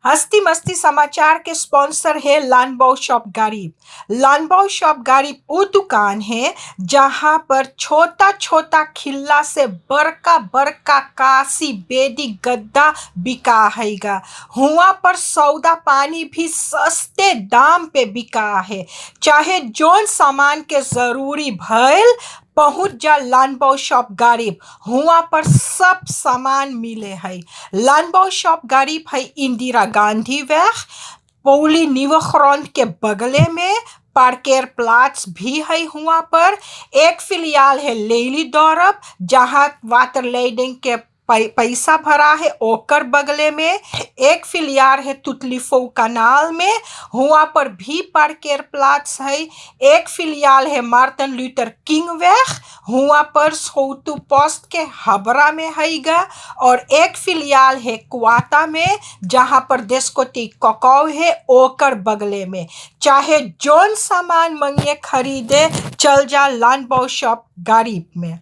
हस्ती मस्ती समाचार के स्पॉन्सर है लानबाओ शॉप गरीब। लानबाओ शॉप गरीब वो दुकान है जहाँ पर छोटा छोटा खिल्ला से बड़का बड़का काशी बेदी गद्दा बिका हैगा। हुआ पर सौदा पानी भी सस्ते दाम पे बिका है। चाहे जोन सामान के जरूरी भइल पहुँच जा लानबाओ शॉप गरीब। हुआ पर सब सामान मिले है। लानबाओ शॉप गरीब है इंदिरा गांधी वेग पौली न्यूक्रॉन के बगले में। पार्केर प्लाट्स भी है। हुआ पर एक फिलियाल है लेली दौरब जहाँ वाटर लेडिंग के पैसा भरा है ओकर बगले में। एक फिलियार है तुतलीफो कनाल में। हुआ पर भी पार्केर प्लाट्स है। एक फिलियाल है मार्टिन लूथर किंग वेग। हुआ पर सोतु पोस्ट के हबरा में हैगा। और एक फिलियाल है कुआता में जहाँ पर देशकोटी ककाऊ है ओकर बगले में। चाहे जोन सामान मंगे खरीदे चल जा लानबाओ शॉप गरीब में।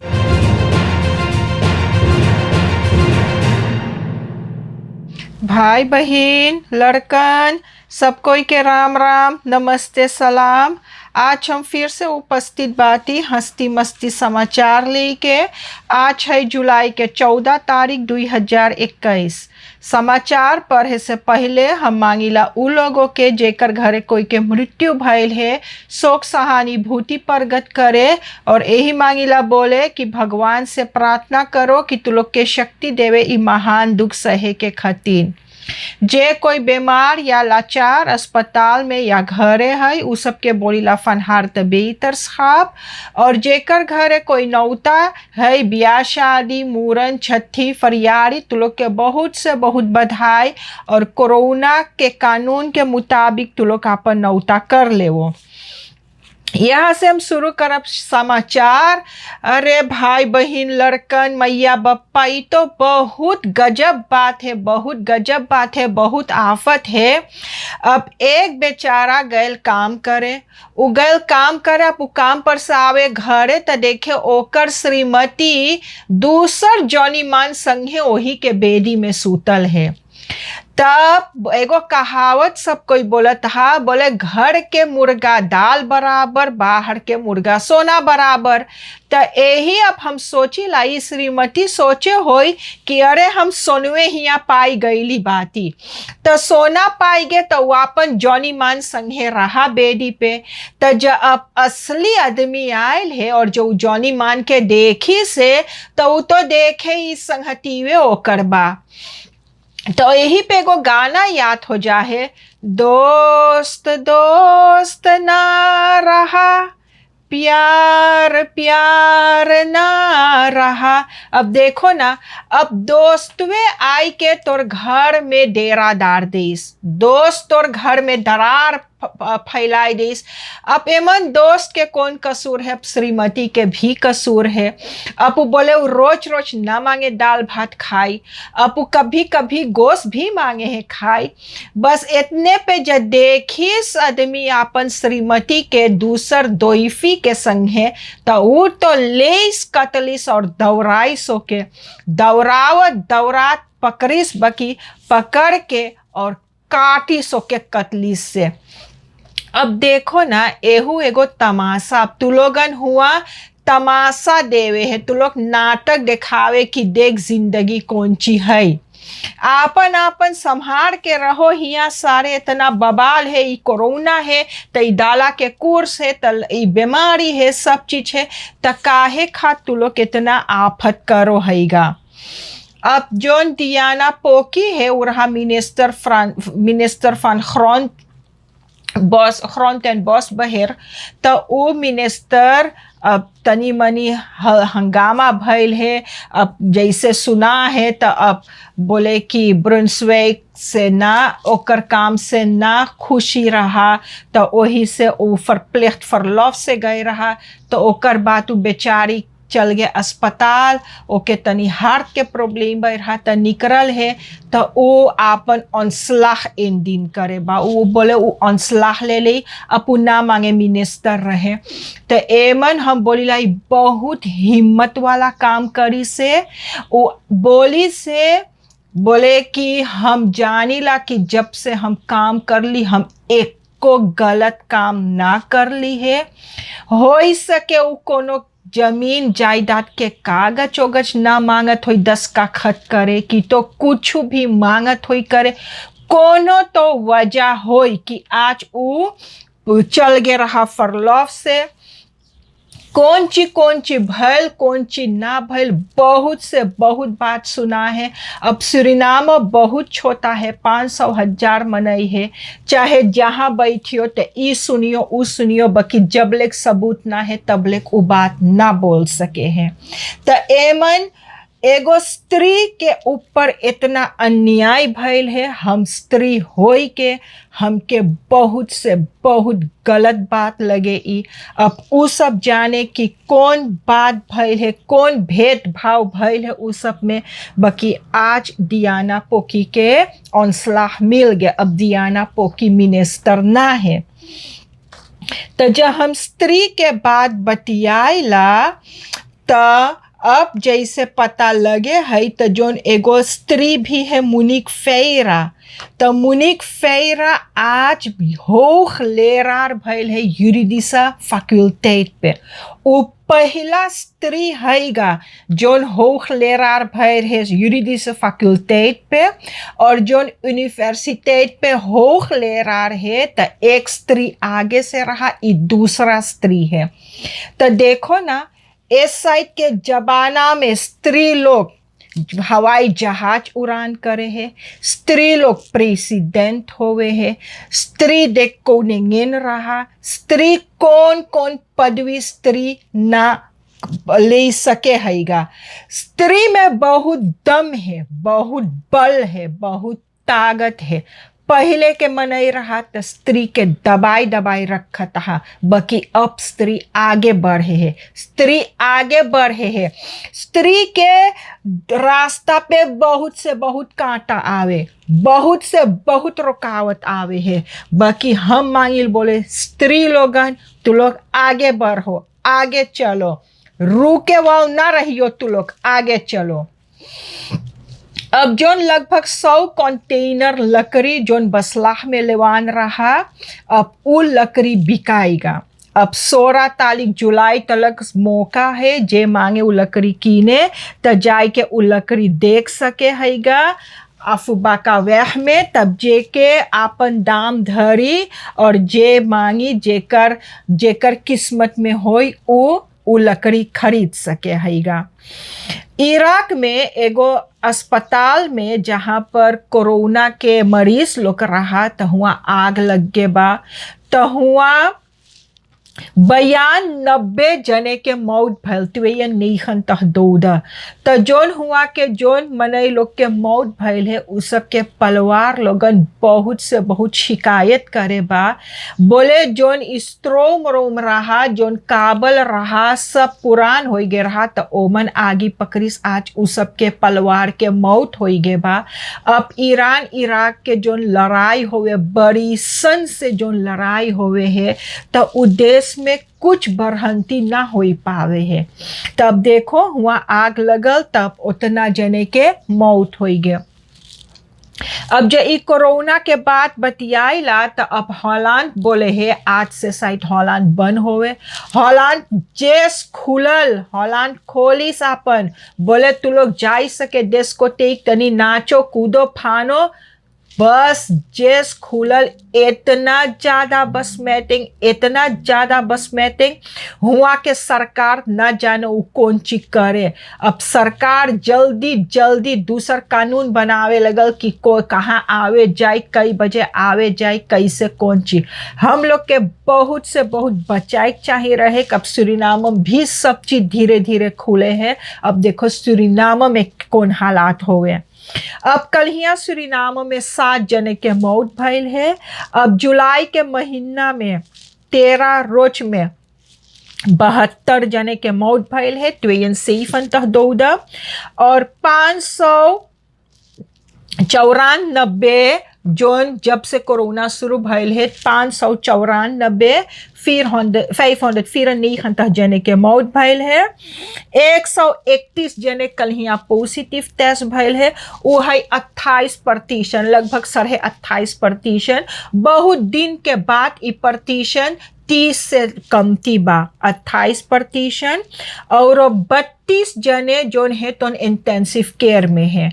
भाई बहन लड़कन सब कोई के राम राम नमस्ते सलाम। आज हम फिर से उपस्थित बाती हस्ती मस्ती समाचार लेके। आज है जुलाई के 14 तारीख 2021। समाचार पढ़े से पहले हम मांगिला उ लोगों के जेकर घरे कोई के मृत्यु भइल है शोक सहानुभूति प्रकट करे। और यही मांगिला बोले कि भगवान से प्रार्थना करो कि तू लोग के शक्ति देवे ई महान दुख सहे के खातिर। जे कोई बीमार या लाचार अस्पताल में या घरे है उ सबके बोलीला फनहार तबीतर साहब। और जेकर घरे कोई नौता है ब्याह शादी मूरन छठी फरियारी तू लोग के बहुत से बहुत बधाई। और कोरोना के कानून के मुताबिक तू लोग अपन नौता कर ले वो। यहाँ से हम शुरू करब समाचार। अरे भाई बहन लड़कन मैया बप्पा ये तो बहुत गजब बात है, बहुत गजब बात है, बहुत आफत है। अब एक बेचारा गैल काम करे उ गैल काम करे अब उ काम पर से आवे घरे तो देखे ओकर श्रीमती दूसर जौनी मान संगे वही के बेदी में सूतल है। तब एगो कहावत सब कोई बोलत हा बोले घर के मुर्गा दाल बराबर बाहर के मुर्गा सोना बराबर। तो यही अब हम सोची लाई श्रीमती सोचे होई कि अरे हम सोनवे हिया पाई गईली बाती तो सोना पाई गे तो वापन जॉनी मान संगे रहा बेदी पे। तो जब अब असली आदमी आयल है और जो जॉनी मान के देखी से तो वो तो देखे ही संगतीवे ओकर बा। तो यही पे एगो गाना याद हो जा है दोस्त दोस्त ना रहा प्यार प्यार ना रहा। अब देखो ना अब दोस्तवे आई के तोर घर में डेरा डार देस दोस्त तोर घर में दरार फैलाई देस। अब एमन दोस्त के कौन कसूर है श्रीमती के भी कसूर है। अब वो बोले वो रोज रोज ना मांगे दाल भात खाई अब वो कभी कभी गोश्त भी मांगे है खाई। बस इतने पे जब देखिस आदमी अपन श्रीमती के दूसर दोइफी के संग है तो वो तो लेस कतलिस और दौड़ाइस होके दौड़ावत दौड़ात पकड़िस बकी पकड़ के और काटी सोके कतलिस से। अब देखो ना एहू एगो तमाशा अब तू लोगन हुआ तमाशा देवे है तू लोग नाटक दिखावे कि देख जिंदगी कौन ची है। आपन आपन संभार के रहो हिया सारे इतना बबाल है ई कोरोना है तो ई डाला के कोर्स है तो ई बीमारी है सब चीज है तो काहे खा तू लोग इतना आफत करो हैगा। अब जोन डियाना पोकी है उरहा मिनिस्टर फन ग्रोंट एंड बॉस बहेर तो वो मिनिस्टर अब तनी मनी हंगामा भइल है। अब जैसे सुना है तो अब बोले कि ब्रुंसविक से ना ओकर काम से ना खुशी रहा तो वही से वो फरप्लेक्ट फरलॉफ से गए रहा तो ओकर बाद वो बेचारी चल गए अस्पताल ओके तनी हार्ट के प्रॉब्लम रहा तो निकल है तो वो आपन अनसलाह इन दिन करे बा वो बोले वो अनसलाह ले ली अब वो ना मांगे मिनिस्टर रहे। तो एमन हम बोली लाई बहुत हिम्मत वाला काम करी से वो बोली से बोले कि हम जानीला कि जब से हम काम कर ली हम एक को गलत काम ना कर ली है। हो सके वो कोनो जमीन जायदाद के कागज ओगज ना मांगत होई 10 का खत करे कि तो कुछ भी मांगत होई करे, कोनो तो वजह होई कि आज वो चल गए रहा फरलौफ से। कौन ची भयल कौन ची ना भयल, बहुत से बहुत बात सुना है। अब सुरीनाम बहुत छोटा है, 500,000 मनई है, चाहे जहाँ बैठियो तो ई सुनियो उ सुनियो, बाकी जब लेक सबूत ना है तब लेक वो बात ना बोल सके हैं। तो एमन एगो स्त्री के ऊपर इतना अन्याय भइल है, हम स्त्री होई के हमके बहुत से बहुत गलत बात लगे ई। अब उ सब जाने कि कौन बात भइल है, कौन भेदभाव भइल है उ सब में। बाकी आज दियाना पोकी के औंसलाह मिल गया, अब दियाना पोकी मिनिस्टर ना है। तो जब हम स्त्री के बात बतियाइला तो अब जैसे पता लगे है तो जोन एगो स्त्री भी है मुनिक फेरा, तो मुनिक फेरा आज होख लेरार भइल है यूरिदिसा फैकल्टेट पे। वो पहला स्त्री हैगा जोन होख लेरार भइल है यूरिदिसा फैकल्टेट पे, और जोन यूनिवर्सिटेट पे होख लेरार है तो एक स्त्री आगे से रहा, ये दूसरा स्त्री है। तो देखो ना, इस साइड के जमाना में स्त्री लोग हवाई जहाज उड़ान करे है, स्त्री लोग प्रेसिडेंट होवे है, स्त्री देख को निंगन रहा, स्त्री कौन कौन पदवी स्त्री ना ले सके हैगा। स्त्री में बहुत दम है, बहुत बल है, बहुत ताकत है। पहले के मनई रहा तो स्त्री के दबाई दबाई रखत हा, बाकी अब स्त्री आगे बढ़े है, स्त्री आगे बढ़े है। स्त्री के रास्ता पे बहुत से बहुत कांटा आवे, बहुत से बहुत रुकावट आवे है, बाकी हम मांगिल बोले स्त्री लोगन तू लोग आगे बढ़ो, आगे चलो, रुके वाल ना रहियो, तू लोग आगे चलो। अब जोन लगभग 100 कंटेनर लकड़ी जोन बसलाह में लेवान रहा, अब वो लकड़ी बिकाएगा। अब 16 तारीख जुलाई तक मौका है, जे मांगे वो लकड़ी कीने तो जाए के वो लकड़ी देख सके हैगा अफुबा का वह में, तब जे के आपन दाम धरी और जे मांगी जेकर जेकर किस्मत में होई वो लकड़ी खरीद सके हैगा। इराक में एगो अस्पताल में जहाँ पर कोरोना के मरीज लोग रहा तो हुआ आग लग गे बा, तो हुआ 92 जने के मौत भइल नीखन तह दौदा। तो जोन हुआ के जोन मनई लोग के मौत भइल है उ सब के परिवार लोगन बहुत से बहुत शिकायत करे बा, बोले जोन स्ट्रोम रोम रहा, जोन काबल रहा, सब पुरान हो गए रहा, तो ओमन आगी पकड़िस आज उ सब के परिवार के मौत हो गए बा। अब ईरान इराक के जोन लड़ाई होवे, बड़ी सन से जोन लड़ाई होवे है, तो उ देश में कुछ बढ़ंती ना हो पावे है। तब देखो हुआ आग लगल, तब उतना जने के मौत हो गए। अब जो ई कोरोना के बाद बतियाइला तो अब हॉलैंड बोले है आज से शायद हॉलैंड बंद होवे। हॉलैंड जेस खुलल, हॉलैंड खोली सापन, बोले तू लोग जाई सके देश को टेक तनी नाचो कूदो फानो, बस जेस खुलल इतना ज़्यादा बस मीटिंग, इतना ज़्यादा बस मीटिंग हुआ के सरकार न जाने वो कौन चीज करे। अब सरकार जल्दी जल्दी दूसर कानून बनावे लगल कि कोई कहाँ आवे जाए, कई बजे आवे जाए, कैसे कौन चीज। हम लोग के बहुत से बहुत बचाए चाहिए रहे। अब सूरीनाम भी सब चीज़ धीरे धीरे खुले हैं। अब देखो सूरीनाम में कौन हालात हो गए। अब कल सूरीनाम में 7 जने के मौत भइल है। अब जुलाई के महीना में 13 रोज में 72 जने के मौत भइल है, 72 और 594 जोन जब से कोरोना शुरू भइल है 594 594 जने के मौत भइल है। 131 जने कल यहाँ पॉजिटिव टेस्ट भइल है, वो है 28%, लगभग 28.5%। बहुत दिन के बाद ये प्रतिशत 30 से कमती बा, 28%। और 32 जने जोन है तो इंटेंसिव केयर में है,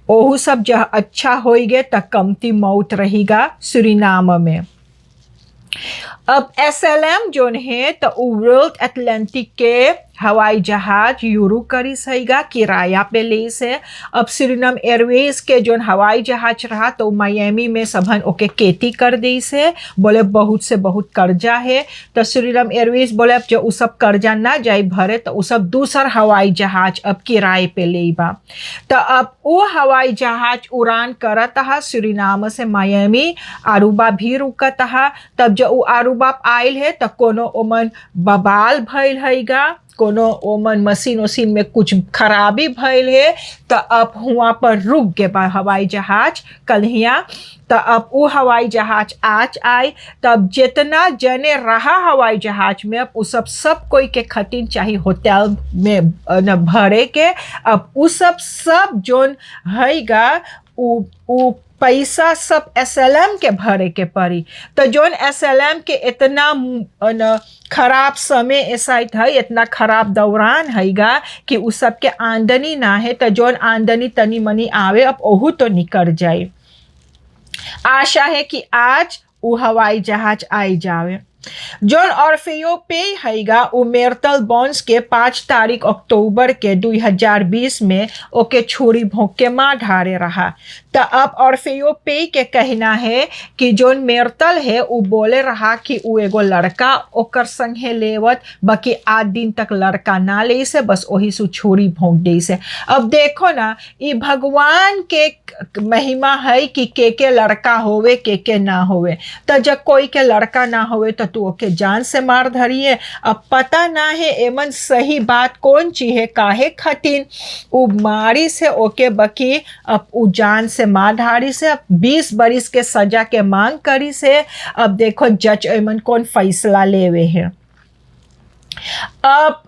ओहू सब जहाँ अच्छा होइगे त कमती मौत रहेगा सुरीनाम में। अब SLM जोन है तो वर्ल्ड अटलांटिक के हवाई जहाज यूरू करी सहीगा किराया पे ले से। अब सूरीनाम एयरवेज के जोन हवाई जहाज रहा तो मायामी में सबन ओके खेती कर दी से, बोले बहुत से बहुत कर्जा है। तो सूरीनाम एयरवेज बोले अब जो उ सब कर्जा ना जाए भरे तो उ सब दूसर हवाई जहाज अब किराए पे ले बा। तो अब वो हवाई जहाज उड़ान करत हा सूरीनाम से मायामी, अरुबा भी रुकत हा। तब जो उ अरुबा आयल है तो कोनो ओमन बवाल भइल हैगा, कोनो ओमन मशीन में कुछ खराबी भइल है, तो अब हुआ पर रुक गए बा हवाई जहाज कल्हिया। तो अब वो हवाई जहाज आज आए, तब जितना जने रहा हवाई जहाज में अब उस सब कोई के खतिन चाहिए होटल में न भरे के। अब उस सब जोन हैगा उ पैसा सब SLM के भरे के पड़ी। तो जोन SLM के इतना खराब समय ऐसा है, इतना खराब दौरान हैगा कि उस सब के आमदनी ना है, तो जोन आमदनी तनी मनी आवे अब ओहू तो निकल जाए। आशा है कि आज वो हवाई जहाज आई जावे। जोन ऑर्फेयो पे हैगा उ मेर्टल बॉन्स के 5 तारीख अक्टूबर के 2020 में ओके छुरी भोंक के मार ढारे रहा। तो अब ऑर्फेयो पे के कहना है कि जोन मेर्टल है वो बोले रहा कि वो एगो लड़का ओकर संगे लेवत, बाकी 8 दिन तक लड़का ना ले से, बस वही सु छुरी भोंक दे से। अब देखो ना, ये भगवान के महिमा है कि के लड़का होवे के ना होवे। तो जब कोई के लड़का ना होवे तो तू ओके जान से मार धरिए। अब पता ना है एमन सही बात कौन ची है, काहे खतिन उ मारी से ओके बकी अब उ जान से मार धारी से। अब 20 बरिस के सजा के मांग करी से। अब देखो जज एमन कौन फैसला लेवे है। अब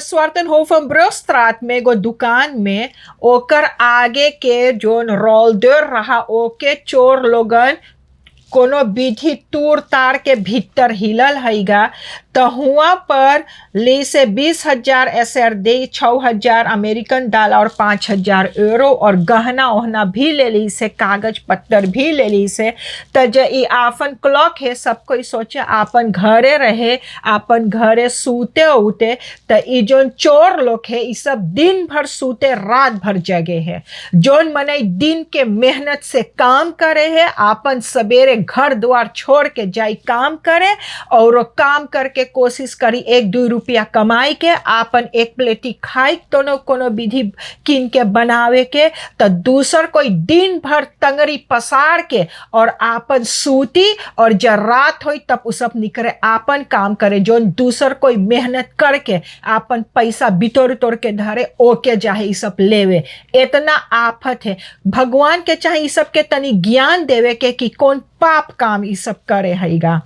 स्वार्टनहोफन ब्रोस्ट्रात में एगो दुकान में ओकर आगे के जोन रोलडर रहा ओके चोर लोगन कोनो विधि तूर तार के भीतर हिलल हैगा। तो हुआ पर ले से 20,000 एसआर दे, 6,000 अमेरिकन डॉलर और 5,000 यूरो और गहना ओहना भी ले ली से, कागज पत्तर भी ले ली से। तो जो ये आपन क्लॉक है, सब कोई सोचे आपन घरे रहे, आपन घरे सूते उते। तो ये जोन चोर लोग है ये सब दिन भर सूते रात भर जगे है। जोन मने दिन के मेहनत से काम करे है, आपन सवेरे घर द्वार छोड़ के जाई काम करे और काम करके कोशिश करी 1-2 रुपया कमाई के आपन एक प्लेटी खाई कोनो विधि किन के बनावे के। तो दूसर कोई दिन भर तंगरी पसार के और आपन सूती और जब रात होई तब उस सब निकले आपन काम करे। जो दूसर कोई मेहनत करके आपन पैसा बितोर तोड़ के धरे ओके जाए ये सब लेवे। इतना आफत है। भगवान के चाहे ये सब के तनी ज्ञान देवे के कि कौन पाप काम ये सब करे हैगा।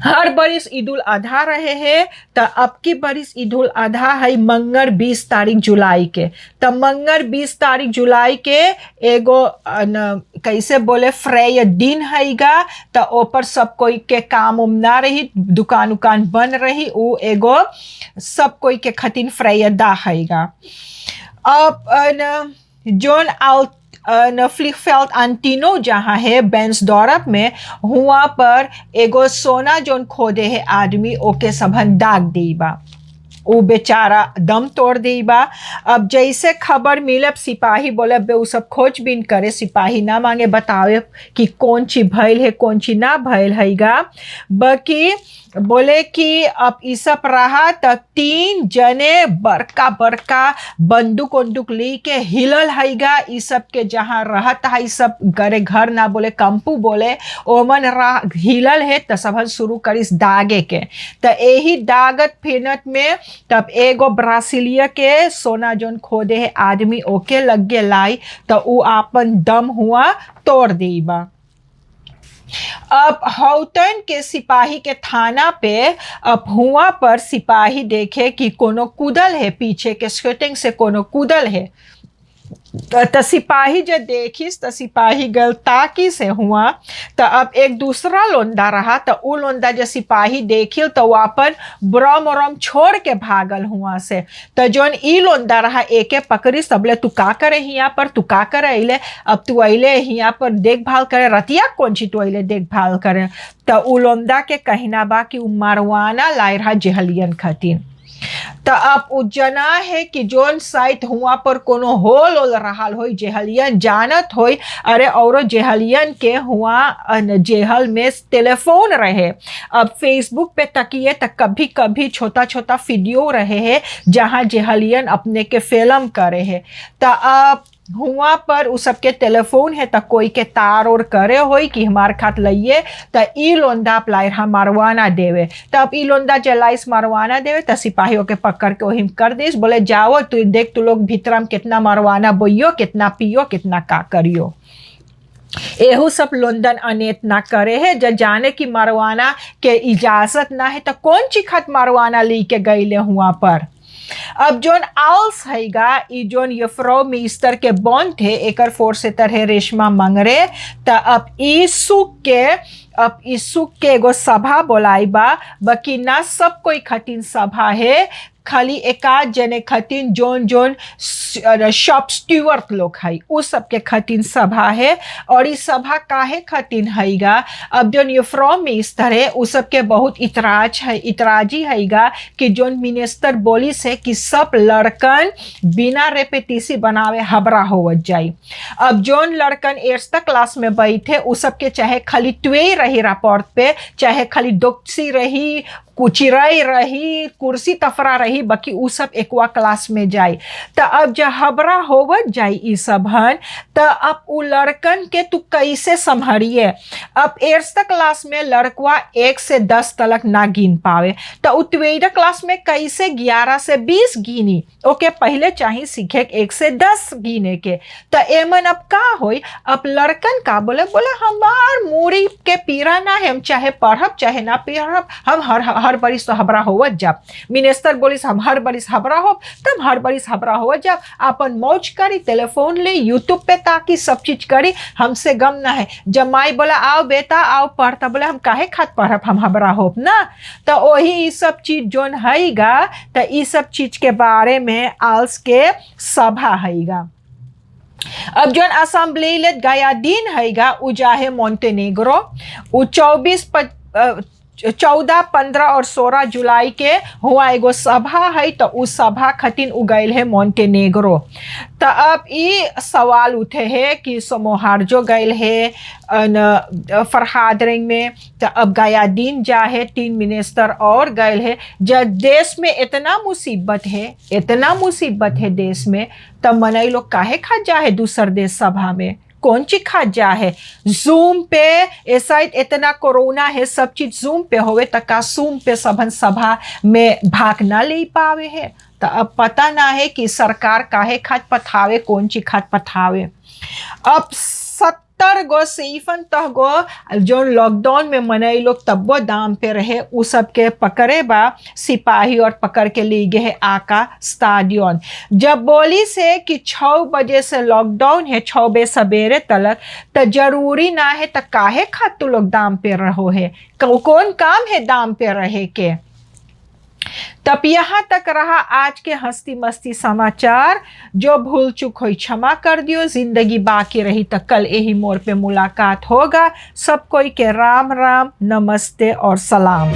हर बरिस ईद उल अधा रहे है, तो अब की बरिस ईद उल अधा है मंगर 20 तारीख जुलाई के। तो मंगर 20 तारीख जुलाई के एगो कैसे बोले फ्रेय दिन हैगा। तो ऊपर सब कोई के काम उम ना रही, दुकान उकान बन रही, वो एगो सब कोई के खतिन फ्रेय दा हैगा। अब जोन फ्लिकफेल्ड एंटिनो जहाँ है बेंसडोर्फ में, हुआ पर एगो सोना जोन खोदे है आदमी ओके सबन दाग दी बा, वो बेचारा दम तोड़ दी बा। अब जैसे खबर मिले सिपाही बोले बे उ सब खोजबीन करे, सिपाही ना मांगे बतावे कि कौन ची भइल है कौन ची ना भइल हैगा। बाकी बोले कि अब ई सब रहा तो 3 जने बड़का बड़का बंदूक उंदूक ली के हिलल हैगा। ई सब के जहाँ रहत है सब घरे घर ना बोले कंपू बोले ओमन हिलल है तो सबन शुरू करिस दागे के। तो यही दागत फिरत में तब एगो ब्रासीलिया के सोना जोन खोदे है आदमी ओके लग गे लाई तो ऊ आपन दम हुआ तोड़ देबा। अब हौतन के सिपाही के थाना पे अब हुआ पर सिपाही देखे कि कोनो कूदल है, पीछे के शूटिंग से कोनो कूदल है। त सिपाही जब देखिस त सिपाही गल ताकी से हुआ त अब एक दूसरा लोंदा रहा त उ लोंदा जब सिपाही देखिल तो वापन ब्रम उरम छोड़ के भागल हुआ से। त जोन ई लोंदा रहा एके पकड़ी सबले तू का करे हिया पर, तू का करे अइले, अब तू अइले हिया पर देखभाल करे, रतिया कौन ची तू अइले देखभाल करे। त उ लोंदा के कहना बा कि उ मारवाना लाई रहा जेहलियन खातिर। त अब उ जना है कि जोन साइट हुआ पर कोनो होल ओल रहा हो जेहलियन जानत होई, अरे औरो जेहलियन के हुआ जेहल में टेलीफोन रहे। अब फेसबुक पे तकिए त कभी कभी छोटा छोटा वीडियो रहे है जहां जेहलियन अपने के फिल्म करे है। त अब हुआ पर उ सबके टेलीफोन है त कोई के तार और करे होई कि हमार खात लइए त ई लोंदा अप्लाई हम मारवाना देवे। तब ई लोंदा जलाइस मारवाना देवे त सिपाहियों के पकड़ के ओहिम कर दिस, बोले जाओ तू देख तू लोग भीतरम कितना मारवाना बोइयो, कितना पियो, कितना का करियो। एहू सब लोंदन अनेत ना करे है जब जाने की मारवाना के इजाजत ना है त कौन चिखत मारवाना ली के गईले हुआ पर। अब जोन आल्स हैगा ई जोन यफ्रो मिस्टर के बॉन्ड थे एकर फोर्स से तरह रेशमा मंगरे त अब ईसुक के एगो सभा बोलाई बा, बाकी ना सब कोई खटिन सभा है, खाली एकाध जने खटिन जोन जोन शॉप स्टीवर्ट लोग है उ सबके खटिन सभा है। और इस सभा काहे खटिन हैगा, अब जोन यूफ्रोम मिनिस्टर है उ सबके बहुत इतराजी हैगा कि जोन मिनिस्टर बोली से कि सब लड़कन बिना रेपेटिसी बनावे हबरा होवत जाई। अब जोन लड़कन 8th क्लास में बैठे उ सबके चाहे खाली ट्वे रही रिपोर्ट पे, चाहे खाली दोक्सी रही, कुचिराई रही, कुर्सी तफरा रही, बाकी उ सब एकवा क्लास में जाई। त अब जब हबरा होवत जाई ई सब हन त अब उ लड़कन के तू कैसे संभरिए। अब 8th क्लास में लड़कवा 1 से 10 तक ना गिन पावे त उ 12th क्लास में कैसे 11 से 20 गिनी। ओके पहले चाहिए सीखे 1 से 10 गिने के। त एमन अब का होई, अब लड़कन का बोले हमार मूड़ी के पीरा ना है, हम चाहे पढ़ब चाहे ना पढ़ब, हम हर बरिस तो हबरा होवत जब मिनिस्टर बोलिस हम हर बरिस हबरा हो तब हर बरिस हबरा होवत जब अपन मौज करी, टेलीफोन ले, यूट्यूब पे ताकि सब चीज करी, हमसे गम ना है। जब माई बोला आओ बेटा आओ पढ़ता, बोले हम काहे खात पढ़ब, हम हबरा होब ना। तो वही ये सब चीज जोन हैगा तो ये सब चीज के बारे में आल्स के सभा हैगा। अब जोन असेंबली ले गया दिन हैगा उ जाहे मोंटेनेग्रो, उ 14, 15 और 16 जुलाई के हुआ एगो सभा है तो उस सभा खतिन उगैल है मोंटेनेग्रो। तो अब ये सवाल उठे है कि सोमोहार्जो गैल है फरहाद रिंग में, तो अब गया दिन जा है 3 मिनिस्टर और गैल है। जब देश में इतना मुसीबत है देश में, तब मनई लोग काहे खा जा है दूसर देश सभा में, कौन ची खा जा है जूम पे। ऐसा इतना कोरोना है सब चीज जूम पे होवे तक का जूम पे सबन सभा में भाग ना ले पावे है। तो अब पता ना है कि सरकार काहे खात पथावे, कौन ची खात पथावे। अब 70 गो सेफन तह गो जो लॉकडाउन में मनई लोग तब्बो दाम पे रहे उ सब के पकड़े बा सिपाही और पकड़ के ले गए है आका स्टेडियम। जब बोली से कि 6 बजे से लॉकडाउन है 6 बजे सवेरे तलक, तो जरूरी ना है तो काहे खात तू लोग दाम पे रहो है, कौन काम है दाम पे रहे के। तब यहाँ तक रहा आज के हंसती मस्ती समाचार। जो भूल चूक हुई क्षमा कर दियो, जिंदगी बाकी रही तो कल यही मोड़ पे मुलाकात होगा। सब कोई के राम राम, नमस्ते और सलाम।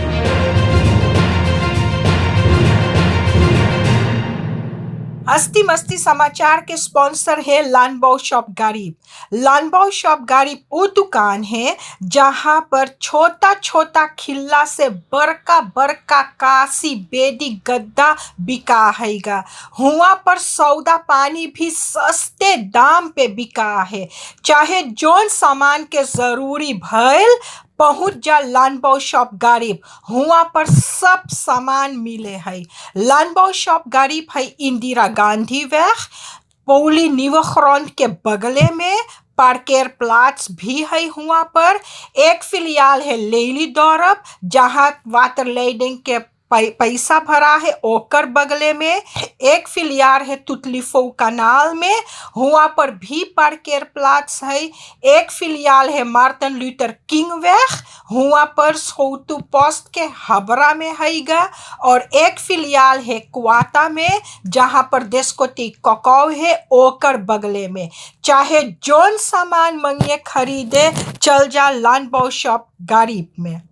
हस्ती मस्ती समाचार के स्पॉन्सर है लानबाओ शॉप गरीब। लानबाओ शॉप गरीब वो दुकान है जहां पर छोटा छोटा खिल्ला से बड़का बड़का कासी बेदी गद्दा बिका हैगा। हुआ पर सौदा पानी भी सस्ते दाम पे बिका है। चाहे जोन सामान के जरूरी भइल पहुँच जा लानबाओ शॉप गरीब, हुआ पर सब सामान मिले है। लानबाओ शॉप गरीब है इंदिरा गांधी वेग, पौली न्यूफ्रॉन्ट के बगले में। पार्केर प्लाट्स भी है हुआ पर। एक फिलियाल है लेली दौरब, जहाँ वाटर लेडिंग के पैसा भरा है ओकर बगले में। एक फिलियार है तुतलीफो कनाल में, हुआ पर भी पार्केर प्लाट्स है। एक फिलियाल है मार्टिन लूथर किंग वेग, हुआ पर सोतु पोस्ट के हबरा में हैगा। और एक फिलियाल है क्वाता में, जहाँ पर देशकोटी ककाव है ओकर बगले में। चाहे जोन सामान मंगे खरीदे, चल जा लानबाओ शॉप गरीब में।